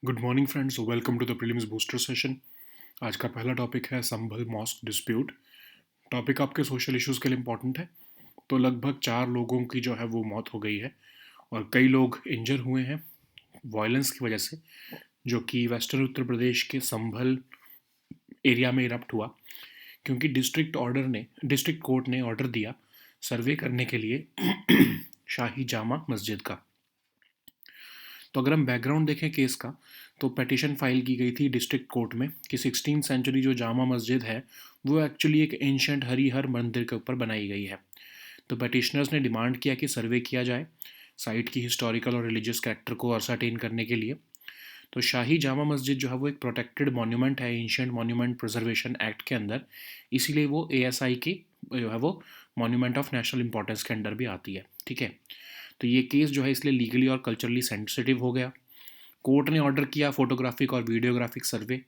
Good morning friends, welcome to the prelims booster session. आज का पहला टॉपिक है संभल मॉस्क डिस्प्यूट। टॉपिक आपके सोशल इश्यूज़ के लिए इम्पॉर्टेंट है। तो लगभग 4 लोगों की जो है वो मौत हो गई है और कई लोग इंजर हुए हैं वायलेंस की वजह से, जो कि वेस्टर्न उत्तर प्रदेश के संभल एरिया में इरप्ट हुआ, क्योंकि डिस्ट्रिक्ट कोर्ट ने ऑर्डर दिया सर्वे करने के लिए शाही जामा मस्जिद का। तो अगर हम बैकग्राउंड देखें केस का, तो पिटीशन फाइल की गई थी डिस्ट्रिक्ट कोर्ट में कि 16th सेंचुरी जो जामा मस्जिद है वो एक्चुअली एक एंशंट हरिहर मंदिर के ऊपर बनाई गई है। तो पिटिशनर्स ने डिमांड किया कि सर्वे किया जाए साइट की हिस्टोरिकल और रिलीजियस कैरेक्टर को असरटेन करने के लिए। तो शाही जामा मस्जिद जो है वो एक प्रोटेक्टेड मॉन्यूमेंट है एंशंट मॉन्यूमेंट प्रिजर्वेशन एक्ट के अंदर, इसीलिए वो एएसआई की जो है वो मॉन्यूमेंट ऑफ नेशनल इंपॉर्टेंस के अंडर भी आती है। ठीक है, तो ये केस जो है इसलिए लीगली और कल्चरली सेंसिटिव हो गया। कोर्ट ने ऑर्डर किया फोटोग्राफिक और वीडियोग्राफिक सर्वे,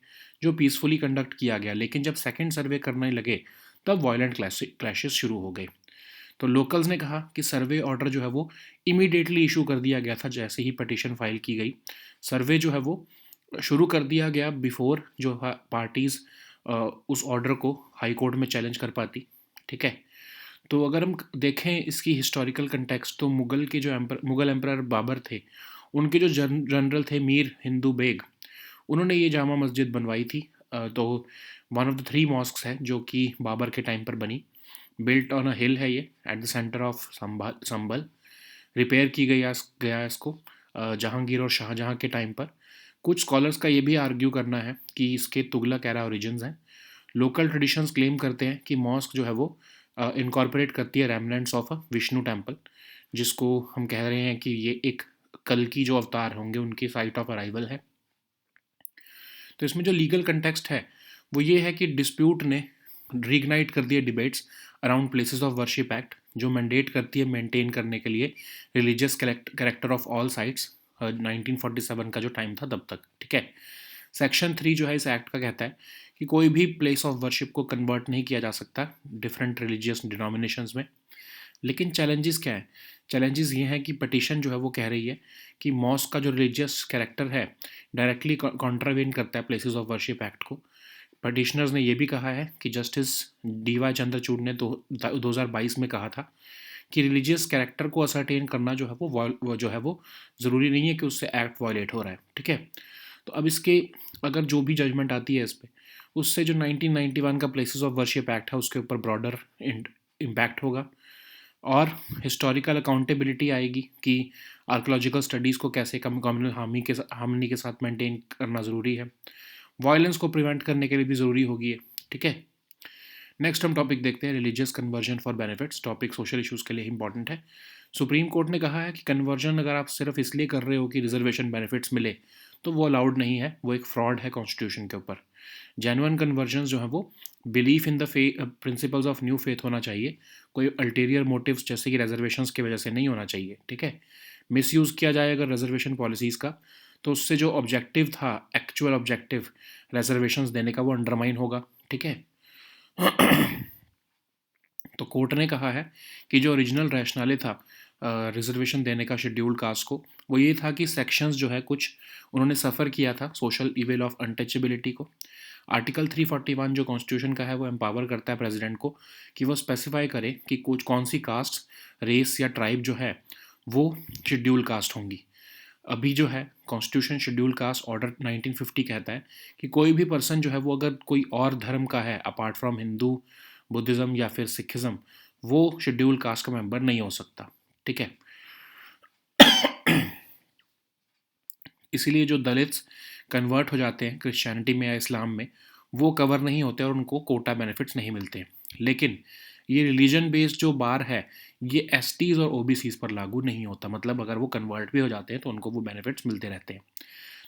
जो पीसफुली कंडक्ट किया गया, लेकिन जब सेकंड सर्वे करने लगे तब वायलेंट क्लैशेस शुरू हो गए। तो लोकल्स ने कहा कि सर्वे ऑर्डर जो है वो इमीडिएटली इशू कर दिया गया था जैसे ही पटिशन फाइल की गई। सर्वे जो है वो शुरू कर दिया गया बिफोर जो पार्टीज़ उस ऑर्डर को हाई कोर्ट में चैलेंज कर पाती। ठीक है, तो अगर हम देखें इसकी हिस्टोरिकल कंटेक्स्ट, तो मुगल एम्परर बाबर थे, उनके जो जनरल थे मीर हिंदू बेग, उन्होंने ये जामा मस्जिद बनवाई थी। तो वन ऑफ द 3 मॉस्क्स है जो कि बाबर के टाइम पर बनी। बिल्ट ऑन अ हिल है ये at the centre of Sambhal. Repair की गया इसको जहांगीर और शाहजहां के टाइम पर। कुछ स्कॉलर्स का ये भी आर्ग्यू करना है कि इसके तुगलक एरा ओरिजिन्स हैं। लोकल ट्रेडिशंस क्लेम करते हैं कि मॉस्क जो है वो इनकॉर्पोरेट करती है remnants of a Vishnu temple, जिसको हम कह रहे हैं कि ये एक कल की जो अवतार होंगे उनकी साइट ऑफ अराइवल है। तो इसमें जो लीगल कंटेक्स्ट है वो ये है कि डिस्प्यूट ने रीगनाइट कर दिए debates around places of worship act, जो मैंडेट करती है मेंटेन करने के लिए religious character of all sites 1947 का जो टाइम था तब तक। ठीक है, सेक्शन 3 जो है इस एक्ट का कहता है कि कोई भी प्लेस ऑफ वर्शिप को कन्वर्ट नहीं किया जा सकता डिफरेंट रिलीजियस डिनोमिनेशंस में। लेकिन चैलेंजेस क्या हैं? चैलेंजेस ये हैं कि पटिशन जो है वो कह रही है कि मॉस्क का जो रिलीजियस कैरेक्टर है डायरेक्टली कॉन्ट्रावेन करता है प्लेसेस ऑफ वर्शिप एक्ट को। पटिशनर्स ने यह भी कहा है कि जस्टिस डीवाई चंद्रचूड़ ने 2022 में कहा था कि रिलीजियस कैरेक्टर को असरटेन करना जो है वो जो है वो ज़रूरी नहीं है कि उससे एक्ट वायलेट हो रहा है। ठीक है, तो अब इसके अगर जो भी जजमेंट आती है इस पर, उससे जो 1991 का प्लेसेस ऑफ वर्शिप एक्ट है उसके ऊपर ब्रॉडर इम्पैक्ट होगा और हिस्टोरिकल अकाउंटेबिलिटी आएगी कि आर्कोलॉजिकल स्टडीज़ को कैसे कम्युनल हार्मनी के साथ मेंटेन करना ज़रूरी है। वायलेंस को प्रिवेंट करने के लिए भी ज़रूरी होगी है। ठीक है, नेक्स्ट हम टॉपिक देखते हैं religious conversion for benefits. Topic social issues के लिए इंपॉर्टेंट है। सुप्रीम कोर्ट ने कहा है कि कन्वर्जन अगर आप सिर्फ इसलिए कर रहे हो कि रिजर्वेशन बेनिफिट्स मिले तो वो अलाउड नहीं है, वो एक फ्रॉड है कॉन्स्टिट्यूशन के ऊपर। जेन्युइन कन्वर्जन जो है वो belief in the principles of new faith होना चाहिए, कोई अल्टीरियर मोटिव्स जैसे कि रिजर्वेशंस की वजह से नहीं होना चाहिए। ठीक है, मिसयूज़ किया जाए अगर रिजर्वेशन पॉलिसीज़ का, तो उससे जो ऑब्जेक्टिव था, एक्चुअल ऑब्जेक्टिव रिजर्वेशंस देने का, वो अंडरमाइन होगा। ठीक है, तो कोर्ट ने कहा है कि जो ओरिजिनल रैशनले था रिजर्वेशन देने का शेड्यूल्ड कास्ट को, वो ये था कि सेक्शंस जो है कुछ उन्होंने सफ़र किया था सोशल इविल ऑफ अनटचेबिलिटी को। आर्टिकल 341 जो कॉन्स्टिट्यूशन का है वो एम्पावर करता है प्रेसिडेंट को कि वो स्पेसिफाई करे कि कुछ कौन सी कास्ट, रेस या ट्राइब जो है वो शेड्यूल कास्ट होंगी। अभी जो है कॉन्स्टिट्यूशन शेड्यूल कास्ट ऑर्डर 1950 कहता है कि कोई भी पर्सन जो है वो अगर कोई और धर्म का है अपार्ट फ्रॉम हिंदू, बुद्धिज़्म या फिर सिखिज़्म, वो शेड्यूल कास्ट का मेंबर नहीं हो सकता। ठीक है, इसीलिए जो दलित्स कन्वर्ट हो जाते हैं क्रिश्चियनिटी में या इस्लाम में, वो कवर नहीं होते और उनको कोटा बेनिफिट्स नहीं मिलते हैं। लेकिन ये रिलीजन बेस्ड जो बार है ये एसटीज़ और ओबीसीज़ पर लागू नहीं होता, मतलब अगर वो कन्वर्ट भी हो जाते हैं तो उनको वो बेनिफिट्स मिलते रहते हैं।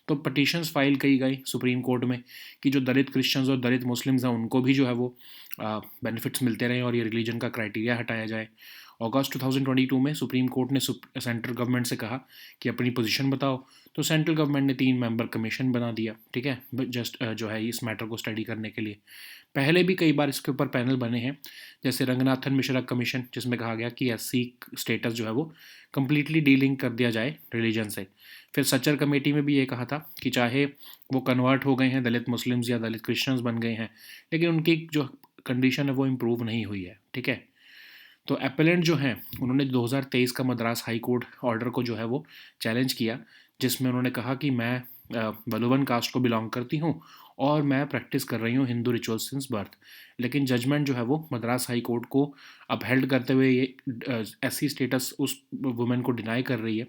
तो पटिशन्स फाइल की गई सुप्रीम कोर्ट में कि जो दलित क्रिश्चियंस और दलित मुस्लिम्स हैं उनको भी जो है वो बेनिफिट्स मिलते रहें और ये रिलीजन का क्राइटेरिया हटाया जाए। अगस्त 2022 में सुप्रीम कोर्ट ने सेंट्रल गवर्नमेंट से कहा कि अपनी पोजीशन बताओ, तो सेंट्रल गवर्नमेंट ने 3 मेंबर कमीशन बना दिया, ठीक है, जस्ट जो है इस मैटर को स्टडी करने के लिए। पहले भी कई बार इसके ऊपर पैनल बने हैं, जैसे रंगनाथन मिश्रा कमीशन, जिसमें कहा गया कि एससी स्टेटस जो है वो कम्प्लीटली डीलिंग कर दिया जाए रिलीजन से। फिर सच्चर कमेटी में भी ये कहा था कि चाहे वो कन्वर्ट हो गए हैं दलित मुस्लिम्स या दलित क्रिश्चियंस बन गए हैं, लेकिन उनकी जो कंडीशन है वो इम्प्रूव नहीं हुई है, ठीक है। तो एपेलेंट जो हैं उन्होंने 2023 का मद्रास हाई कोर्ट ऑर्डर को जो है वो चैलेंज किया, जिसमें उन्होंने कहा कि मैं वलुवन कास्ट को बिलोंग करती हूँ और मैं प्रैक्टिस कर रही हूँ हिंदू रिचुअल सिंस बर्थ। लेकिन जजमेंट जो है वो मद्रास हाई कोर्ट को अपहेल्ड करते हुए ये एससी स्टेटस उस वुमेन को डिनाई कर रही है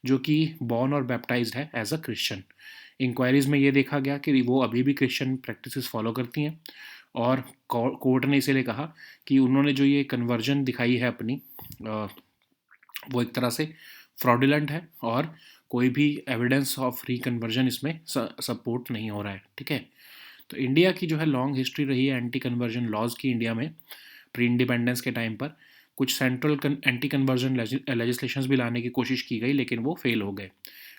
जो कि बॉर्न और बैप्टाइज्ड है एज अ क्रिश्चियन। इंक्वायरीज में ये देखा गया कि वो अभी भी क्रिश्चियन प्रैक्टिसेस फॉलो करती हैं, और कोर्ट ने इसीलिए कहा कि उन्होंने जो ये कन्वर्जन दिखाई है अपनी, वो एक तरह से फ्रॉडुलेंट है और कोई भी एविडेंस ऑफ रिकन्वर्जन इसमें सपोर्ट नहीं हो रहा है, ठीक है। तो इंडिया की जो है लॉन्ग हिस्ट्री रही है एंटी कन्वर्जन लॉज की इंडिया में। प्री इंडिपेंडेंस के टाइम पर कुछ सेंट्रल एंटी कन्वर्जन लेजिस्लेशंस भी लाने की कोशिश की गई, लेकिन वो फेल हो गए।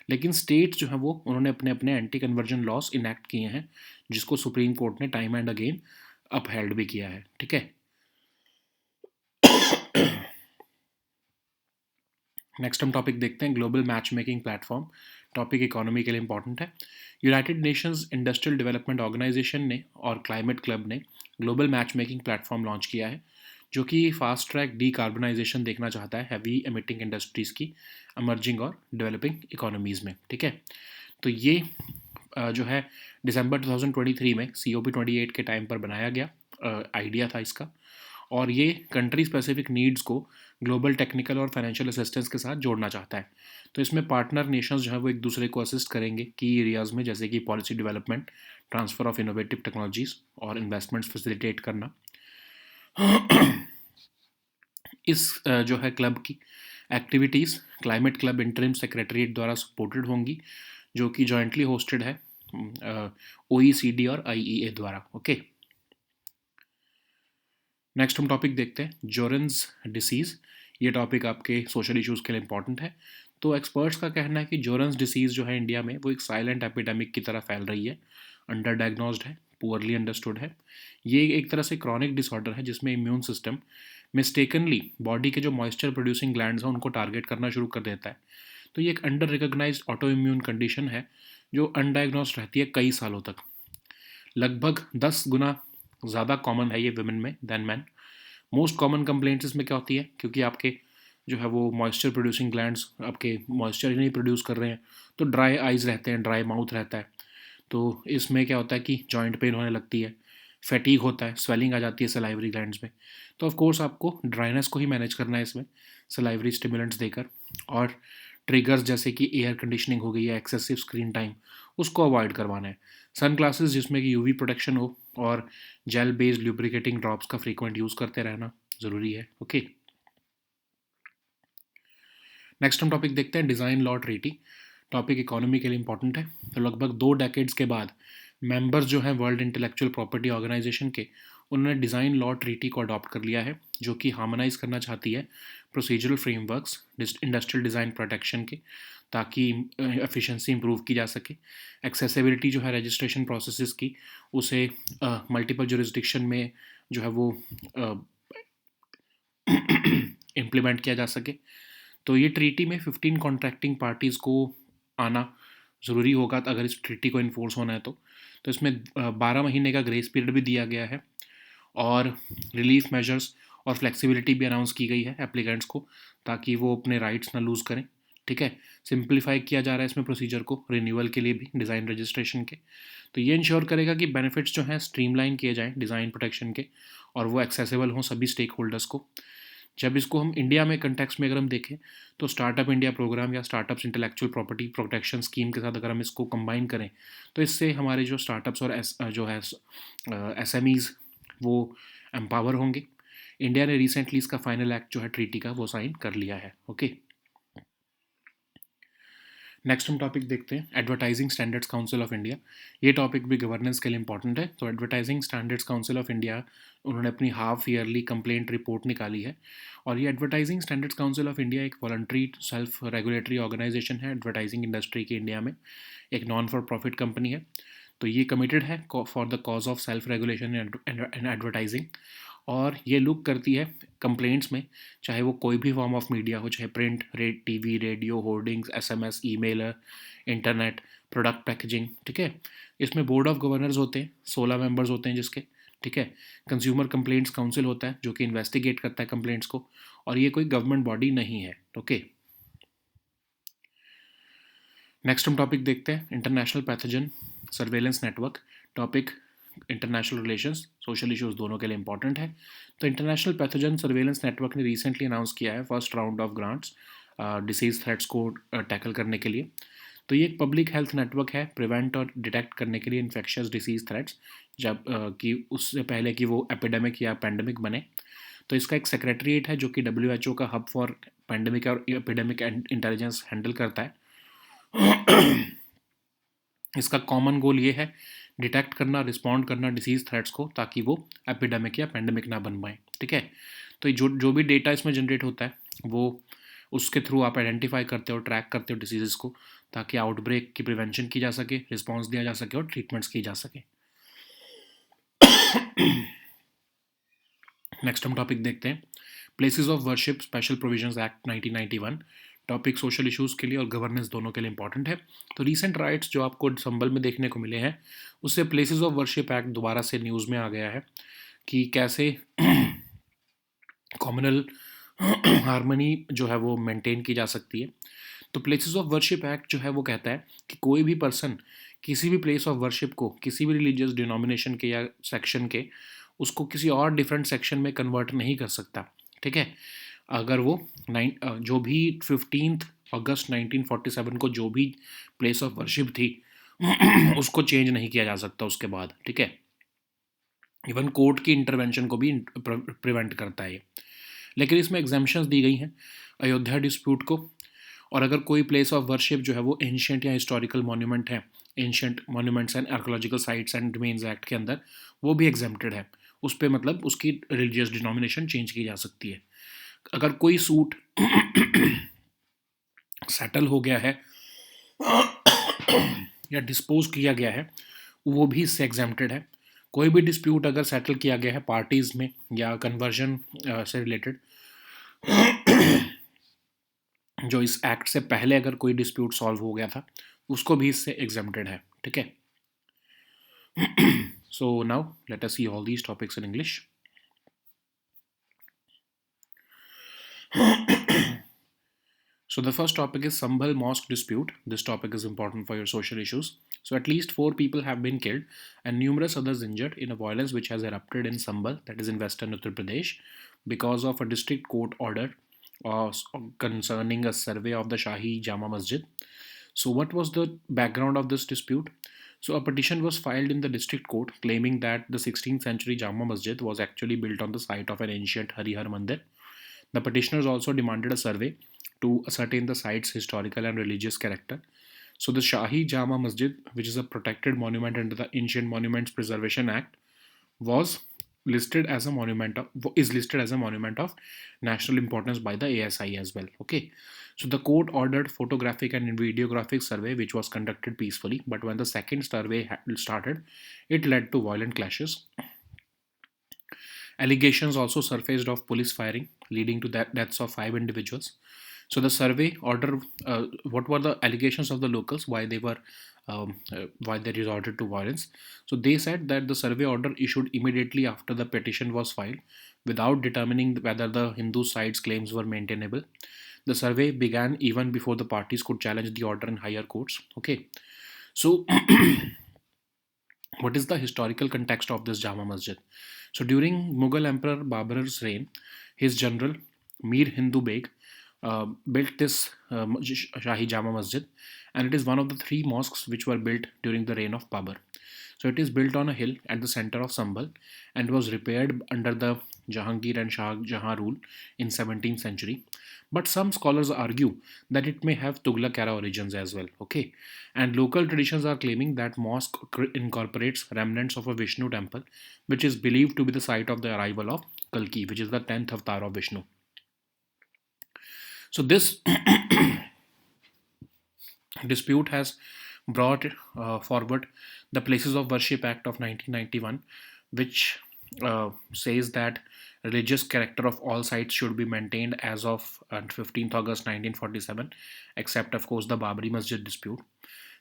लेकिन स्टेट्स जो है वो उन्होंने अपने अपने एंटी कन्वर्जन लॉज इनेक्ट किए हैं, जिसको सुप्रीम कोर्ट ने टाइम एंड अगेन अपहेल्ड भी किया है, ठीक है। नेक्स्ट हम टॉपिक देखते हैं global match making platform. Topic economy के लिए इंपॉर्टेंट है। United Nations Industrial Development Organization ने और क्लाइमेट क्लब ने global match making platform launch किया है, जो कि फास्ट ट्रैक डीकार्बनाइजेशन देखना चाहता है हैवी एमिटिंग इंडस्ट्रीज़ की इमर्जिंग और डेवलपिंग इकोनॉमीज़ में, ठीक है। तो ये जो है दिसंबर 2023 में COP28 के टाइम पर बनाया गया आइडिया था इसका, और ये कंट्री स्पेसिफिक नीड्स को ग्लोबल टेक्निकल और फाइनेंशियल असिस्टेंस के साथ जोड़ना चाहता है। तो इसमें पार्टनर नेशंस जो है वो एक दूसरे को असिस्ट करेंगे की एरियाज़ में, जैसे कि policy development, transfer of innovative technologies और इन्वेस्टमेंट्स फैसिलिटेट करना। इस जो है क्लब की activities climate club interim secretariat द्वारा सपोर्टेड होंगी, जो कि जॉइंटली होस्टेड है OECD और IEA द्वारा, ओके। नेक्स्ट हम टॉपिक देखते हैं जोरेंस डिसीज़। ये टॉपिक आपके सोशल इश्यूज़ के लिए इंपॉर्टेंट है। तो एक्सपर्ट्स का कहना है कि जोरेंस डिसीज़ जो है इंडिया में वो एक साइलेंट एपिडेमिक की तरह फैल रही है, अंडर डायग्नोस्ड है, पुअरली अंडरस्टूड है। ये एक तरह से क्रॉनिक डिसऑर्डर है जिसमें इम्यून सिस्टम मिस्टेकनली बॉडी के जो मॉइस्चर प्रोड्यूसिंग ग्लैंड्स हैं उनको टारगेट करना शुरू कर देता है। तो ये एक under recognized auto immune condition है जो अनडायग्नोस्ड रहती है कई सालों तक। लगभग 10 गुना ज़्यादा कॉमन है ये वुमेन में than man. Most common complaints इसमें क्या होती है, क्योंकि आपके जो है वो मॉइस्चर प्रोड्यूसिंग ग्लैंड्स आपके मॉइस्चर ही नहीं प्रोड्यूस कर रहे हैं, तो ड्राई आइज़ रहते हैं, ड्राई माउथ रहता है। तो इसमें क्या होता है कि जॉइंट पेन होने लगती है, फैटीग होता है, स्वेलिंग आ जाती है सलाइवरी ग्लैंड्स में। तो ऑफ कोर्स आपको ड्राइनेस को ही मैनेज करना है इसमें सलाइवरी स्टिमुलेंट्स देकर, और ट्रिगर्स जैसे कि एयर कंडीशनिंग हो गई या एक्सेसिव स्क्रीन टाइम, उसको अवॉइड करवाना है। सन ग्लासेस जिसमें कि यूवी प्रोटेक्शन हो, और जेल बेस्ड ल्यूब्रिकेटिंग ड्रॉप्स का फ्रीक्वेंट यूज़ करते रहना ज़रूरी है, ओके। नेक्स्ट हम टॉपिक देखते हैं design law treaty. Topic economy के लिए इंपॉर्टेंट है। तो लगभग 2 डेकेड्स के बाद मेंबर्स जो हैं वर्ल्ड इंटेलेक्चुअल प्रॉपर्टी ऑर्गेनाइजेशन के, उन्होंने डिज़ाइन लॉ ट्रीटी को अडॉप्ट कर लिया है, जो कि हार्मोनाइज करना चाहती है procedural frameworks industrial design protection के, ताकि एफिशिएंसी इंप्रूव की जा सके। एक्सेसिबिलिटी जो है रजिस्ट्रेशन प्रोसेसेस की, उसे मल्टीपल जुरिस्डिक्शन में जो है वो इम्प्लीमेंट किया जा सके। तो ये ट्रीटी में 15 कॉन्ट्रैक्टिंग पार्टीज़ को आना ज़रूरी होगा अगर इस ट्रीटी को इन्फोर्स होना है तो इसमें 12 महीने का ग्रेस पीरियड भी दिया गया है, और रिलीफ मेजर्स और फ्लेक्सिबिलिटी भी अनाउंस की गई है एप्लीकेंट्स को, ताकि वो अपने राइट्स ना लूज़ करें, ठीक है। सिंप्लीफाई किया जा रहा है इसमें प्रोसीजर को रिन्यूअल के लिए भी डिज़ाइन रजिस्ट्रेशन के। तो ये इंश्योर करेगा कि बेनिफिट्स जो हैं स्ट्रीमलाइन किए जाएँ डिज़ाइन प्रोटेक्शन के, और वो एक्सेसिबल हों सभी स्टेक होल्डर्स को। जब इसको हम इंडिया में कंटेक्स्ट में अगर हम देखें, तो स्टार्टअप इंडिया प्रोग्राम या startups intellectual property protection scheme के साथ अगर हम इसको कंबाइन करें, तो इससे हमारे जो स्टार्टअप्स और जो है SMEs वो एम्पावर होंगे। इंडिया ने रिसेंटली इसका फाइनल एक्ट जो है ट्रीटी का वो साइन कर लिया है, ओके। नेक्स्ट हम टॉपिक देखते हैं advertising standards council of India. ये टॉपिक भी गवर्नेंस के लिए इंपॉर्टेंट है। तो advertising standards council of India, उन्होंने अपनी हाफ ईयरली कंप्लेंट रिपोर्ट निकाली है। और ये advertising standards council of India एक वॉलंटरी सेल्फ रेगुलेटरी ऑर्गेनाइजेशन है एडवर्टाइजिंग इंडस्ट्री की इंडिया में, एक नॉन फॉर प्रॉफिट कंपनी है। तो ये कमिटेड है for the cause of self regulation and advertising. और ये लुक करती है कंप्लेंट्स में, चाहे वो कोई भी फॉर्म ऑफ मीडिया हो, चाहे print, TV, radio, hoardings, SMS, email, internet, product packaging. ठीक है, इसमें बोर्ड ऑफ गवर्नर्स होते हैं, 16 मेंबर्स होते हैं जिसके। ठीक है, कंज्यूमर कंप्लेंट्स काउंसिल होता है जो कि इन्वेस्टिगेट करता है कंप्लेंट्स को, और ये कोई गवर्नमेंट बॉडी नहीं है। ओके, नेक्स्ट हम टॉपिक देखते हैं international pathogen surveillance network. Topic international relations, social issues दोनों के लिए इंपॉर्टेंट है। तो इंटरनेशनल पैथोजन सर्वेलेंस नेटवर्क ने रिसेंटली अनाउंस किया है first round of grants disease threats को टैकल करने के लिए। तो ये एक पब्लिक हेल्थ नेटवर्क है प्रिवेंट और डिटेक्ट करने के लिए इन्फेक्शियस डिसीज थ्रेट्स, जब कि उससे पहले कि वो एपिडेमिक या पैंडमिक बने। तो इसका एक सेक्रेटरीट है जो कि WHO का हब फॉर पैंडमिक और एपिडेमिक इंटेलिजेंस हैंडल करता है। इसका कॉमन गोल ये है डिटेक्ट करना, रिस्पॉन्ड करना डिसीज थ्रेट्स को, ताकि वो एपिडेमिक या पेंडेमिक ना बन पाए। ठीक है, तो जो जो भी डेटा इसमें जनरेट होता है वो उसके थ्रू आप आइडेंटिफाई करते हो, ट्रैक करते हो डिसीज़ को, ताकि आउटब्रेक की प्रिवेंशन की जा सके, रिस्पॉन्स दिया जा सके और ट्रीटमेंट्स की जा सके। नेक्स्ट हम टॉपिक देखते हैं places of worship special provisions act 1991। Topic social issues के लिए और गवर्नेंस दोनों के लिए इंपॉर्टेंट है। तो रीसेंट राइट्स जो आपको संबल में देखने को मिले हैं, उससे प्लेसेस ऑफ वर्शिप एक्ट दोबारा से न्यूज़ में आ गया है कि कैसे कॉम्युनल हारमनी जो है वो मेंटेन की जा सकती है। तो प्लेसेस ऑफ वर्शिप एक्ट जो है वो कहता है कि कोई भी पर्सन किसी भी प्लेस ऑफ वर्शिप को किसी भी रिलीजियस डिनोमिनेशन के या सेक्शन के उसको किसी और डिफरेंट सेक्शन में कन्वर्ट नहीं कर सकता। ठीक है, अगर वो जो भी 15 अगस्त 1947 को जो भी प्लेस ऑफ वर्शिप थी उसको चेंज नहीं किया जा सकता उसके बाद। ठीक है, इवन कोर्ट की इंटरवेंशन को भी प्रिवेंट करता है ये। लेकिन इसमें एग्जाम्पशंस दी गई हैं अयोध्या डिस्प्यूट को, और अगर कोई प्लेस ऑफ वर्शिप जो है वो एंशियंट या हिस्टोरिकल मॉन्यूमेंट है, ancient monuments and archaeological sites and remains act के अंदर, वो भी एग्जेम्प्टेड है। उस पर मतलब उसकी रिलीजियस डिनोमिनेशन चेंज की जा सकती है। अगर कोई सूट सेटल हो गया है या डिस्पोज किया गया है, वो भी इससे एग्जेम्प्टेड है। कोई भी डिस्प्यूट अगर सेटल किया गया है पार्टीज़ में या कन्वर्जन से रिलेटेड, जो इस एक्ट से पहले अगर कोई डिस्प्यूट सॉल्व हो गया था, उसको भी इससे एग्जेम्प्टेड है। ठीक है, so now let us see all these topics in English. So the first topic is Sambhal mosque dispute. This topic is important for your social issues. So at least 4 people have been killed and numerous others injured in a violence which has erupted in Sambhal, that is in western Uttar Pradesh, because of a district court order concerning a survey of the Shahi Jama Masjid. So what was the background of this dispute? So a petition was filed in the district court claiming that the 16th century Jama Masjid was actually built on the site of an ancient Harihar Mandir. The petitioners also demanded a survey to ascertain the site's historical and religious character. So the Shahi Jama Masjid, which is a protected monument under the Ancient Monuments Preservation Act, was listed as a monument of national importance by the ASI as well. Okay, so the court ordered photographic and videographic survey, which was conducted peacefully, but when the second survey started, it led to violent clashes. Allegations also surfaced of police firing, leading to the deaths of 5 individuals. So the survey order, what were the allegations of the locals, why they resorted to violence? So they said that the survey order issued immediately after the petition was filed, without determining whether the Hindu side's claims were maintainable. The survey began even before the parties could challenge the order in higher courts. Okay, so what is the historical context of this Jama Masjid? So during Mughal Emperor Babur's reign, his general Mir Hindu Beg built this Shahi Jama Masjid, and it is one of the 3 mosques which were built during the reign of Babur. So it is built on a hill at the center of Sambhal and was repaired under the Jahangir and Shah Jahan rule in 17th century. But some scholars argue that it may have Tughlaq era origins as well. Okay, and local traditions are claiming that mosque incorporates remnants of a Vishnu temple, which is believed to be the site of the arrival of Kalki, which is the 10th avatar of Vishnu. So this dispute has brought forward the Places of Worship Act of 1991, which says that religious character of all sites should be maintained as of 15th August 1947, except of course the Babri Masjid dispute.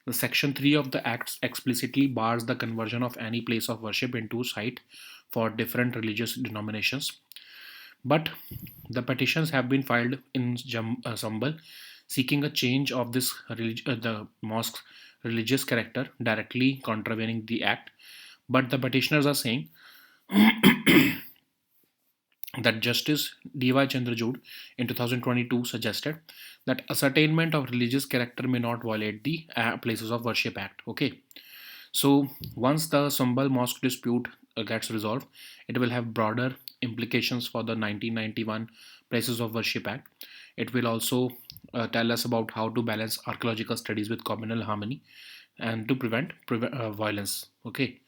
The Section 3 of the Act explicitly bars the conversion of any place of worship into a site for different religious denominations. But the petitions have been filed in Sambal seeking a change of this the mosque's religious character, directly contravening the act. But the petitioners are saying that Justice D.Y. Chandrachud in 2022 suggested that ascertainment of religious character may not violate the Places of Worship Act. Okay, so once the Sambal mosque dispute gets resolved, it will have broader implications for the 1991 Places of Worship Act. It will also tell us about how to balance archaeological studies with communal harmony and to prevent violence. Okay,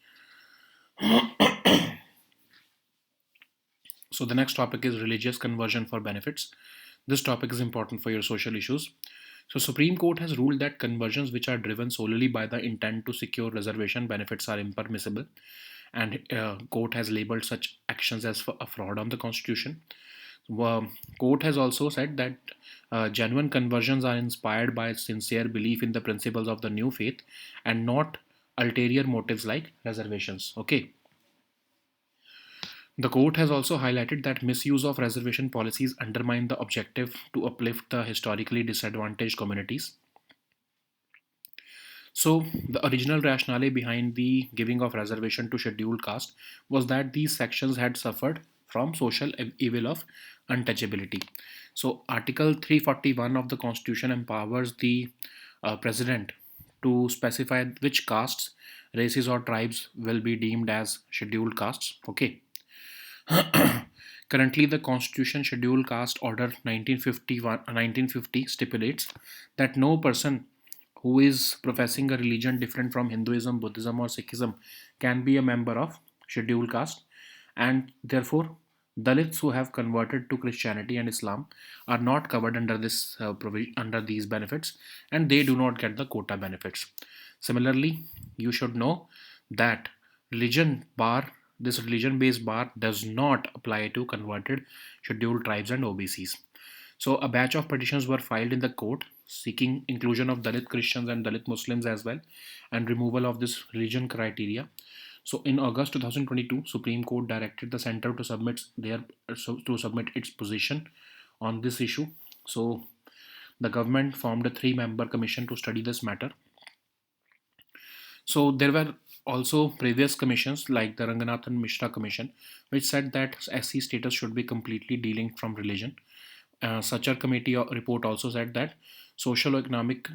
so the next topic is religious conversion for benefits. This topic is important for your social issues. So Supreme Court has ruled that conversions which are driven solely by the intent to secure reservation benefits are impermissible, and court has labeled such actions as a fraud on the constitution. Court has also said that genuine conversions are inspired by sincere belief in the principles of the new faith and not ulterior motives like reservations. Okay. The court has also highlighted that misuse of reservation policies undermine the objective to uplift the historically disadvantaged communities. So, the original rationale behind the giving of reservation to scheduled caste was that these sections had suffered from social evil of untouchability. So, Article 341 of the Constitution empowers the President to specify which castes, races, or tribes will be deemed as scheduled castes. Okay. Currently, the Constitution Scheduled Caste Order 1950 stipulates that no person who is professing a religion different from Hinduism, Buddhism, or Sikhism can be a member of scheduled caste, and therefore Dalits who have converted to Christianity and Islam are not covered under under these benefits, and they do not get the quota benefits. Similarly, you should know that religion bar this religion-based bar does not apply to converted scheduled tribes and OBCs. So a batch of petitions were filed in the court seeking inclusion of Dalit Christians and Dalit Muslims as well, and removal of this religion criteria. So in August 2022, Supreme Court directed the center to submit its position on this issue. So the government formed a three-member commission to study this matter. So there were also previous commissions like the Ranganathan Mishra Commission, which said that SC status should be completely delinked from religion. Such a committee report also said that socio-economic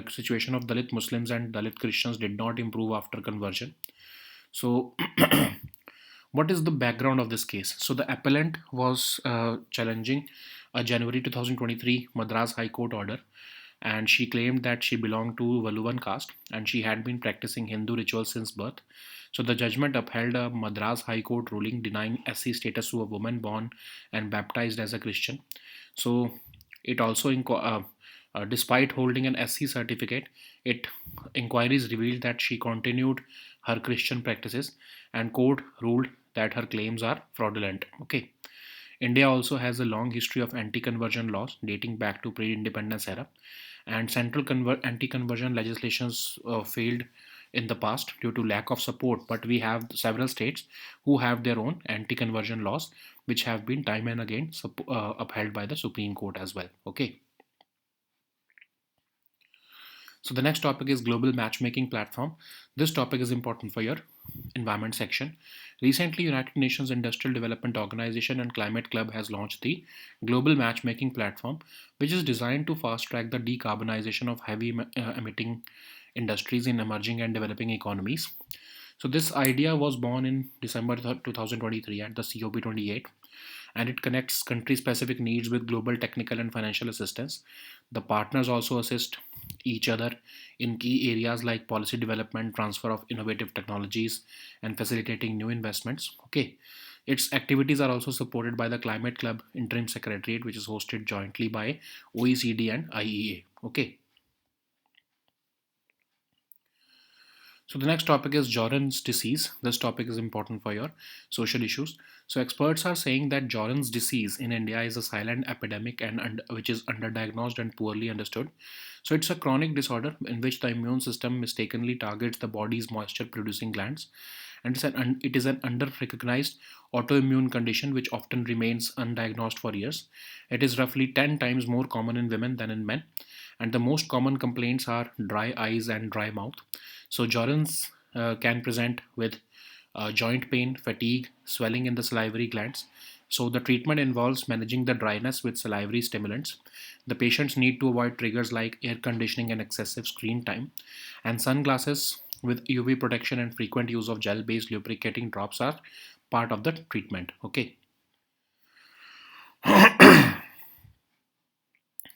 situation of Dalit Muslims and Dalit Christians did not improve after conversion. So, what is the background of this case? So, the appellant was challenging a January 2023 Madras High Court order, and she claimed that she belonged to Valuvan caste and she had been practicing Hindu rituals since birth. So, the judgment upheld a Madras High Court ruling denying SC status to a woman born and baptized as a Christian. So, it also despite holding an SC certificate, inquiries revealed that she continued her Christian practices, and court ruled that her claims are fraudulent. Okay. India also has a long history of anti-conversion laws dating back to pre-independence era, and central anti-conversion legislations failed in the past due to lack of support. But we have several states who have their own anti-conversion laws, which have been time and again upheld by the Supreme Court as well. Okay. So the next topic is global matchmaking platform. This topic is important for your environment section. Recently, United Nations Industrial Development Organization and Climate Club has launched the global matchmaking platform, which is designed to fast track the decarbonization of heavy emitting industries in emerging and developing economies. So this idea was born in December 2023 at the COP28, and it connects country-specific needs with global technical and financial assistance. The partners also assist each other in key areas like policy development, transfer of innovative technologies, and facilitating new investments. Okay. Its activities are also supported by the Climate Club Interim Secretariat, which is hosted jointly by OECD and IEA. Okay. So the next topic is Jordan's disease. This topic is important for your social issues. So experts are saying that Jordan's disease in India is a silent epidemic and which is underdiagnosed and poorly understood. So it's a chronic disorder in which the immune system mistakenly targets the body's moisture-producing glands, and it is an under-recognized autoimmune condition which often remains undiagnosed for years. It is roughly 10 times more common in women than in men, and the most common complaints are dry eyes and dry mouth. So Jordan's can present with joint pain, fatigue, swelling in the salivary glands. So the treatment involves managing the dryness with salivary stimulants. The patients need to avoid triggers like air conditioning and excessive screen time. And sunglasses with UV protection and frequent use of gel-based lubricating drops are part of the treatment. Okay.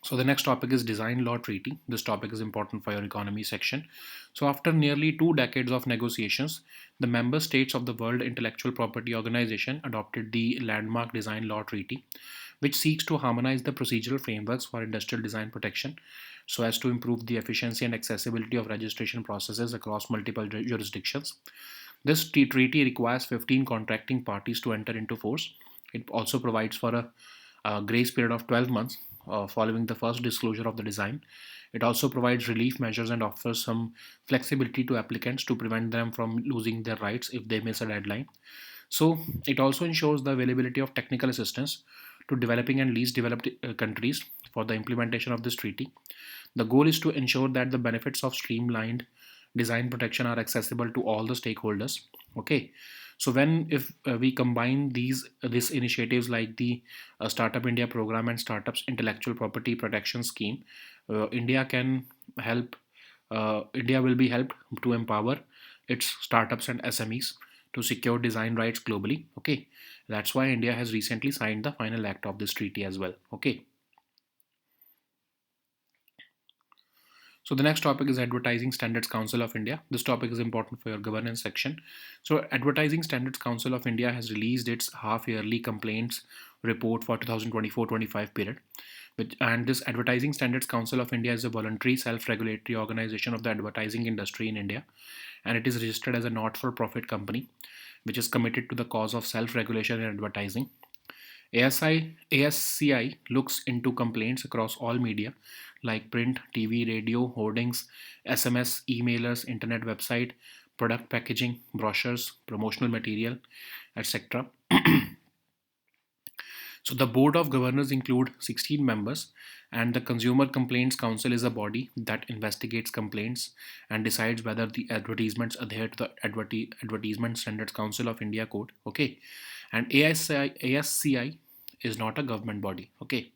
So the next topic is design law treaty. This topic is important for your economy section. So after nearly 2 decades of negotiations, the member states of the World Intellectual Property Organization adopted the landmark design law treaty, which seeks to harmonize the procedural frameworks for industrial design protection so as to improve the efficiency and accessibility of registration processes across multiple jurisdictions. This treaty requires 15 contracting parties to enter into force. It also provides for a grace period of 12 months following the first disclosure of the design. It also provides relief measures and offers some flexibility to applicants to prevent them from losing their rights if they miss a deadline. So, it also ensures the availability of technical assistance to developing and least developed countries for the implementation of this treaty. The goal is to ensure that the benefits of streamlined design protection are accessible to all the stakeholders. Okay. So when if we combine these initiatives like the Startup India program and Startups Intellectual Property Protection Scheme, India can help. India will be helped to empower its startups and SMEs to secure design rights globally. Okay, that's why India has recently signed the final act of this treaty as well. Okay. So the next topic is Advertising Standards Council of India. This topic is important for your governance section. So Advertising Standards Council of India has released its half-yearly complaints report for 2024-25 period. And this Advertising Standards Council of India is a voluntary self-regulatory organization of the advertising industry in India, and it is registered as a not-for-profit company which is committed to the cause of self-regulation in advertising. ASCI looks into complaints across all media like print, TV, radio, hoardings, SMS, emailers, internet website, product packaging, brochures, promotional material, etc. So the board of governors include 16 members, and the Consumer Complaints Council is a body that investigates complaints and decides whether the advertisements adhere to the Advertisement Standards Council of India code. Okay, and ASCI is not a government body. Okay.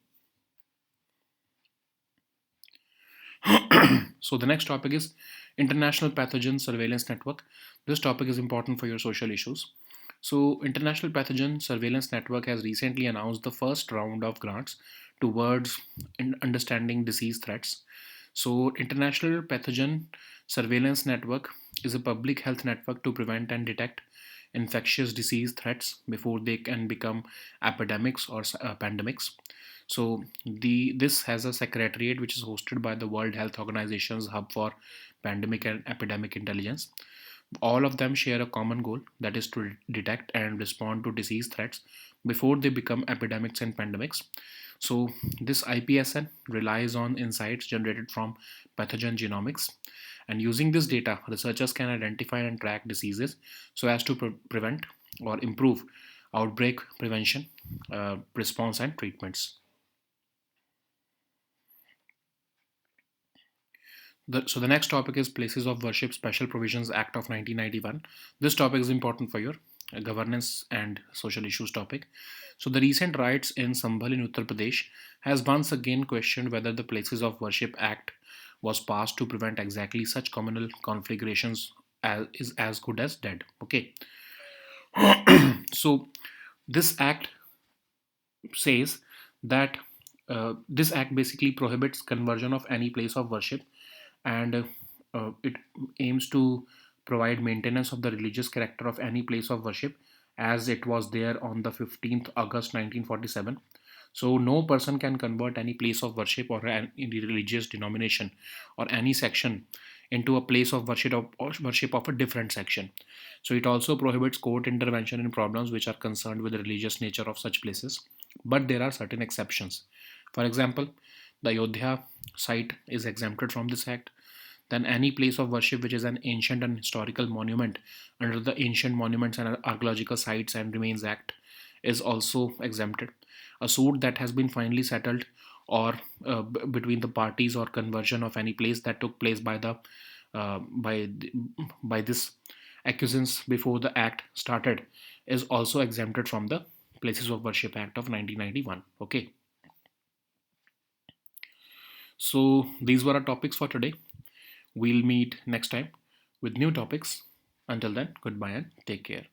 So the next topic is International Pathogen Surveillance Network. This topic is important for your social issues. So International Pathogen Surveillance Network has recently announced the first round of grants towards understanding disease threats. So International Pathogen Surveillance Network is a public health network to prevent and detect infectious disease threats before they can become epidemics or pandemics. So this has a secretariat which is hosted by the World Health Organization's Hub for Pandemic and Epidemic Intelligence. All of them share a common goal, that is to detect and respond to disease threats before they become epidemics and pandemics. So this IPSN relies on insights generated from pathogen genomics, and using this data, researchers can identify and track diseases so as to prevent or improve outbreak prevention, response, and treatments. So the next topic is Places of Worship Special Provisions Act of 1991. This topic is important for your governance and social issues topic. So the recent riots in Sambhal in Uttar Pradesh has once again questioned whether the Places of Worship Act was passed to prevent exactly such communal conflagrations as is as good as dead. Okay, so this act says that this act basically prohibits conversion of any place of worship, and it aims to provide maintenance of the religious character of any place of worship as it was there on the 15th August 1947. So no person can convert any place of worship or any religious denomination or any section into a place of worship of a different section. So it also prohibits court intervention in problems which are concerned with the religious nature of such places. But there are certain exceptions. For example, the Ayodhya site is exempted from this act. Then any place of worship which is an ancient and historical monument under the Ancient Monuments and Archaeological Sites and Remains Act is also exempted. A suit that has been finally settled or between the parties or conversion of any place that took place by the by this accusants before the act started is also exempted from the Places of Worship Act of 1991. Okay, so these were our topics for today. We'll meet next time with new topics. Until then, goodbye and take care.